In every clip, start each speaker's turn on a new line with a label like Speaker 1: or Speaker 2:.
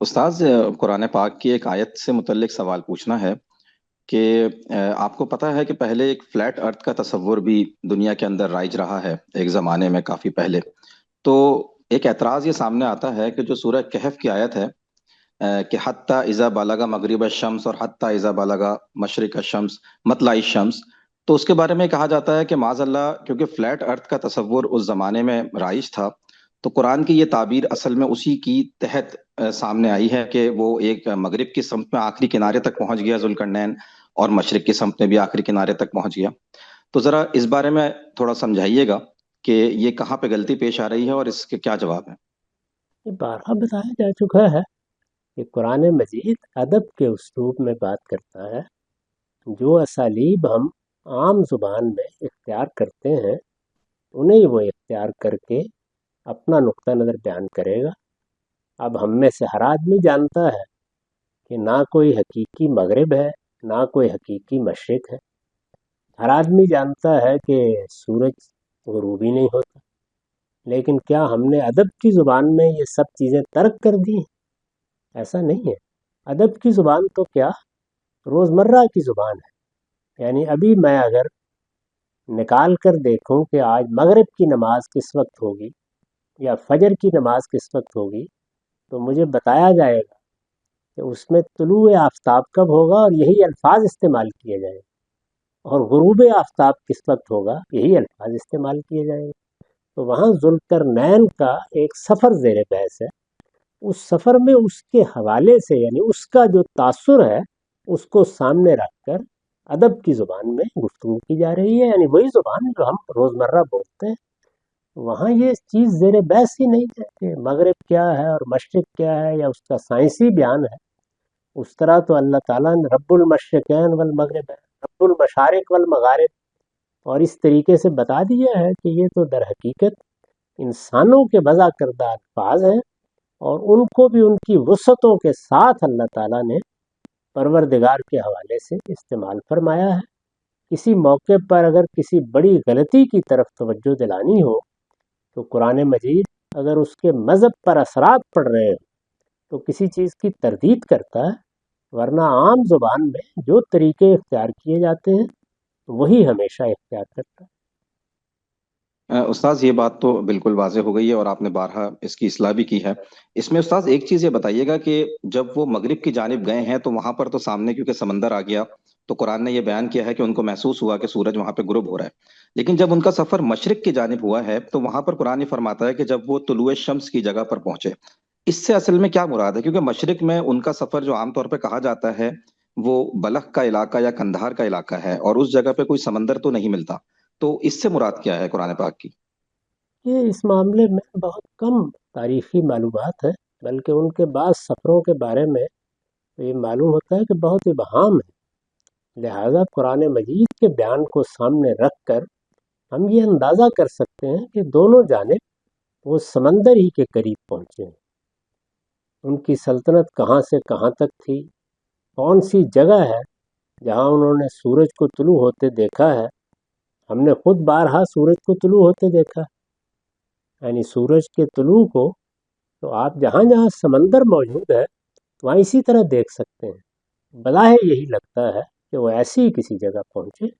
Speaker 1: استاذ قرآن पाक की एक आयत से मुतल्लिक सवाल पूछना है कि आपको पता है कि पहले एक फ्लैट अर्थ का तस्वुर भी दुनिया के अंदर राइज रहा है एक ज़माने में काफ़ी पहले। तो एक एतराज़ ये सामने आता है कि जो सूरह कहफ की आयत है कि हत्ता इज़ा बलगा मगरिब शम्स और हत्ता इज़ा बलगा मशरिक शम्स मतलाई शम्स। तो उसके बारे में कहा जाता है कि माज़अल्लाह क्योंकि फ्लैट अर्थ का तस्वुर उस ज़माने में राइज था, तो कुरान की ये ताबीर असल में उसी की तहत सामने आई है कि वो एक मगरिब की समत में आखिरी किनारे तक पहुंच गया जुल्करनैन, और मशरिक की समत में भी आखिरी किनारे तक पहुंच गया। तो ज़रा इस बारे में थोड़ा समझाइएगा कि ये कहाँ पे गलती पेश आ रही है और इसके क्या जवाब है।
Speaker 2: ये बारहा बताया जा चुका है कि कुरान मजीद अदब के उस्लूब में बात करता है। जो असालीब हम आम जुबान में इख्तियार करते हैं उन्हें ही वो इख्तियार करके अपना नुक्ता नज़र बयान करेगा। अब हम में से हर आदमी जानता है कि ना कोई हकीकी मगरिब है, ना कोई हकीकी मशरिक है। हर आदमी जानता है कि सूरज गुरूब ही नहीं होता। लेकिन क्या हमने अदब की ज़ुबान में ये सब चीज़ें तर्क कर दी हैं? ऐसा नहीं है। अदब की ज़ुबान तो क्या, रोज़मर्रा की ज़ुबान है। यानी अभी मैं अगर निकाल कर देखूं कि आज मगरिब की नमाज किस वक्त होगी या फजर की नमाज किस वक्त होगी, तो मुझे बताया जाएगा कि उसमें तुलूए आफताब कब होगा और यही अल्फाज इस्तेमाल किए जाएंगे, और गुरूब आफताब किस वक्त होगा यही अल्फाज इस्तेमाल किए जाएंगे। तो वहाँ जुल्करनैन का एक सफ़र ज़ेर बहस है। उस सफ़र में उसके हवाले से यानी उसका जो तासुर है उसको सामने रखकर अदब की ज़ुबान में गुफ्तगू की जा रही है, यानी वही ज़ुबान जो हम रोज़मर्रा बोलते हैं। वहाँ ये चीज़ ज़ेर बहस ही नहीं है कि मगरिब क्या है और मशरिक क्या है या उसका साइंसी बयान है। उस तरह तो अल्लाह ताला ने रब्बुल मशरिकैन वल मगरिब है, रब्बुल मशारिक वल मगारिब, और इस तरीके से बता दिया है कि ये तो दर हकीकत इंसानों के वज़ा करदा अल्फाज हैं, और उनको भी उनकी वसअतों के साथ अल्लाह ताला ने परवरदिगार के हवाले से इस्तेमाल फरमाया है। किसी मौके पर अगर किसी बड़ी गलती की तरफ तवज्जो दिलानी हो तो कुरान मजीद अगर उसके मज़हब पर असरात पड़ रहे हो तो किसी चीज़ की तरदीद करता है, वरना आम ज़ुबान में जो तरीके इख्तियार किए जाते हैं वही हमेशा इख्तियार करता है।
Speaker 1: उस्ताद ये बात तो बिल्कुल वाज़ेह हो गई है और आपने बारहा इसकी इस्लाह भी की है। इसमें उस्ताद एक चीज़ ये बताइएगा कि जब वो मगरिब की जानिब गए हैं तो वहां पर तो सामने क्योंकि समंदर आ गया, तो कुरान ने ये बयान किया है कि उनको महसूस हुआ कि सूरज वहां पे गुरूब हो रहा है। लेकिन जब उनका सफर मशरिक की जानिब हुआ है तो वहां पर कुरान ये फरमाता है कि जब वो तुलुए शम्स की जगह पर पहुंचे। इससे असल में क्या मुराद है, क्योंकि मशरिक में उनका सफर जो आमतौर पर कहा जाता है वो बलख का इलाका या कंधार का इलाका है, और उस जगह पे कोई समंदर तो नहीं मिलता। तो इससे मुराद क्या है कुरान पाक की।
Speaker 2: ये इस मामले में बहुत कम तारीखी मालूमात है, बल्कि उनके बाद सफ़रों के बारे में तो ये मालूम होता है कि बहुत इबहम है। लिहाजा कुरान मजीद के बयान को सामने रख कर हम ये अंदाज़ा कर सकते हैं कि दोनों जानिब वो समंदर ही के करीब पहुँचे हैं। उनकी सल्तनत कहाँ से कहाँ तक थी, कौन सी जगह है जहाँ उन्होंने सूरज को तुलू होते देखा है। हमने खुद बारहा सूरज को तुलू होते देखा, यानी सूरज के तुलू को तो आप जहाँ जहाँ समंदर मौजूद है वहाँ इसी तरह देख सकते हैं। बज़ाहिर यही लगता है कि वो ऐसी ही किसी जगह पहुँचे।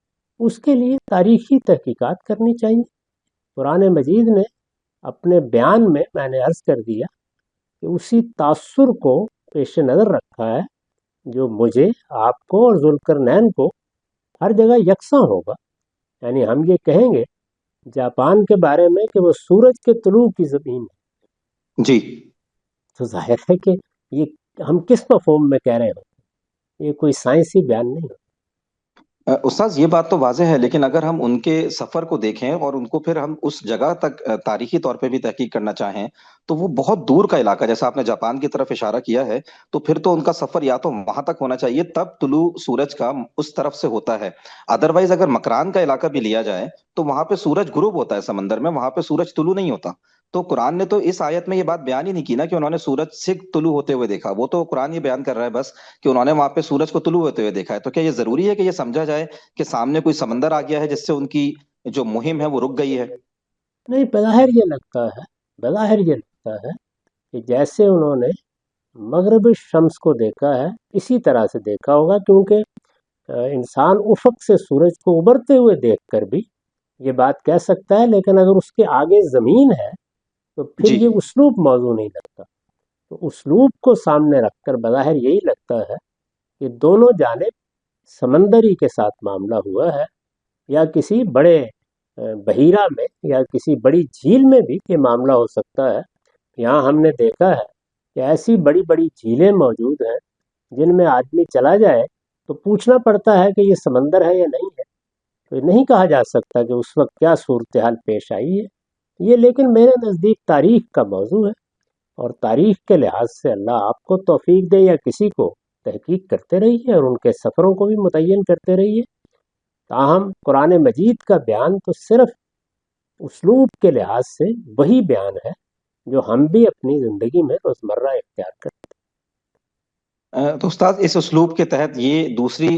Speaker 2: उसके लिए तारीखी तहकीकात करनी चाहिए। कुरान मजीद ने अपने बयान में मैंने अर्ज़ कर दिया कि उसी तासुर को पेश नज़र रखा है जो मुझे, आपको और जुल्करनैन को हर जगह यकसा होगा। यानी हम ये कहेंगे जापान के बारे में कि वो सूरज के तुलू की ज़मीन है,
Speaker 1: जी।
Speaker 2: तो ज़ाहिर है कि ये हम किस मफ़हूम में कह रहे हो, ये कोई साइंसी बयान नहीं हो।
Speaker 1: उस्ताद ये बात तो वाज़ेह है, लेकिन अगर हम उनके सफर को देखें और उनको फिर हम उस जगह तक तारीखी तौर पे भी तहकीक करना चाहें, तो वो बहुत दूर का इलाका, जैसा आपने जापान की तरफ इशारा किया है, तो फिर तो उनका सफर या तो वहां तक होना चाहिए तब तुलु सूरज का उस तरफ से होता है। अदरवाइज अगर मकरान का इलाका भी लिया जाए तो वहां पे सूरज गुरूब होता है समंदर में, वहां पे सूरज तुलु नहीं होता। तो कुरान ने तो इस आयत में ये बात बयान ही नहीं की ना कि उन्होंने सूरज से तुलु होते हुए देखा। वो तो कुरान ये बयान कर रहा है बस कि उन्होंने वहां पे सूरज को तुलु होते हुए देखा है। तो क्या ये जरूरी है कि ये समझा जाए कि सामने कोई समंदर आ गया है जिससे उनकी जो मुहिम है वो रुक गई है।
Speaker 2: नहीं, बज़ाहिर ये लगता है कि जैसे उन्होंने مغرب الشمس کو دیکھا ہے، اسی طرح سے دیکھا ہوگا، کیونکہ انسان افق سے سورج کو ابھرتے ہوئے دیکھ کر بھی یہ بات کہہ سکتا ہے، لیکن اگر اس کے آگے زمین ہے تو پھر
Speaker 1: جی
Speaker 2: یہ اسلوب موضوع نہیں لگتا۔ تو اسلوب کو سامنے رکھ کر بظاہر یہی لگتا ہے کہ دونوں جانب سمندری کے ساتھ معاملہ ہوا ہے، یا کسی بڑے بحیرہ میں یا کسی بڑی جھیل میں بھی یہ معاملہ ہو سکتا ہے۔ یہاں ہم نے دیکھا ہے کہ ایسی بڑی بڑی جھیلیں موجود ہیں جن میں آدمی چلا جائے تو پوچھنا پڑتا ہے کہ یہ سمندر ہے یا نہیں ہے، تو نہیں کہا جا سکتا کہ اس وقت کیا صورتحال پیش آئی ہے۔ یہ لیکن میرے نزدیک تاریخ کا موضوع ہے، اور تاریخ کے لحاظ سے اللہ آپ کو توفیق دے یا کسی کو، تحقیق کرتے رہیے اور ان کے سفروں کو بھی متعین کرتے رہیے۔ تاہم قرآن مجید کا بیان تو صرف اسلوب کے لحاظ سے وہی بیان ہے جو ہم بھی اپنی زندگی میں روزمرہ اختیار کرتے
Speaker 1: تو استاد، اس اسلوب کے تحت یہ دوسری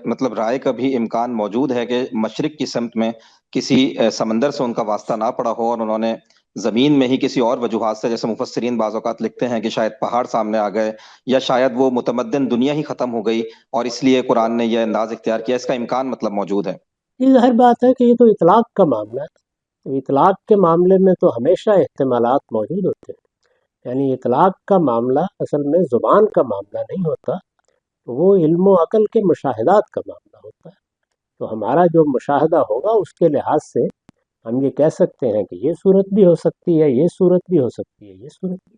Speaker 1: مطلب رائے کا بھی امکان موجود ہے کہ مشرق کی سمت میں کسی سمندر سے ان کا واسطہ نہ پڑا ہو، اور انہوں نے زمین میں ہی کسی اور وجوہات سے، جیسے مفسرین بعض اوقات لکھتے ہیں کہ شاید پہاڑ سامنے آ گئے، یا شاید وہ متمدن دنیا ہی ختم ہو گئی اور اس لیے قرآن نے یہ انداز اختیار کیا، اس کا امکان مطلب موجود ہے؟
Speaker 2: ہیں۔ یہ ظاہر بات ہے کہ یہ تو اطلاق کا معاملہ ہے، تو اطلاق کے معاملے میں تو ہمیشہ احتمالات موجود ہوتے ہیں۔ یعنی اطلاق کا معاملہ اصل میں زبان کا معاملہ نہیں ہوتا، وہ علم و عقل کے مشاہدات کا معاملہ ہوتا ہے۔ تو ہمارا جو مشاہدہ ہوگا اس کے لحاظ سے ہم یہ کہہ سکتے ہیں کہ یہ صورت بھی ہو سکتی ہے، یہ صورت بھی ہو سکتی ہے، یہ صورت بھی۔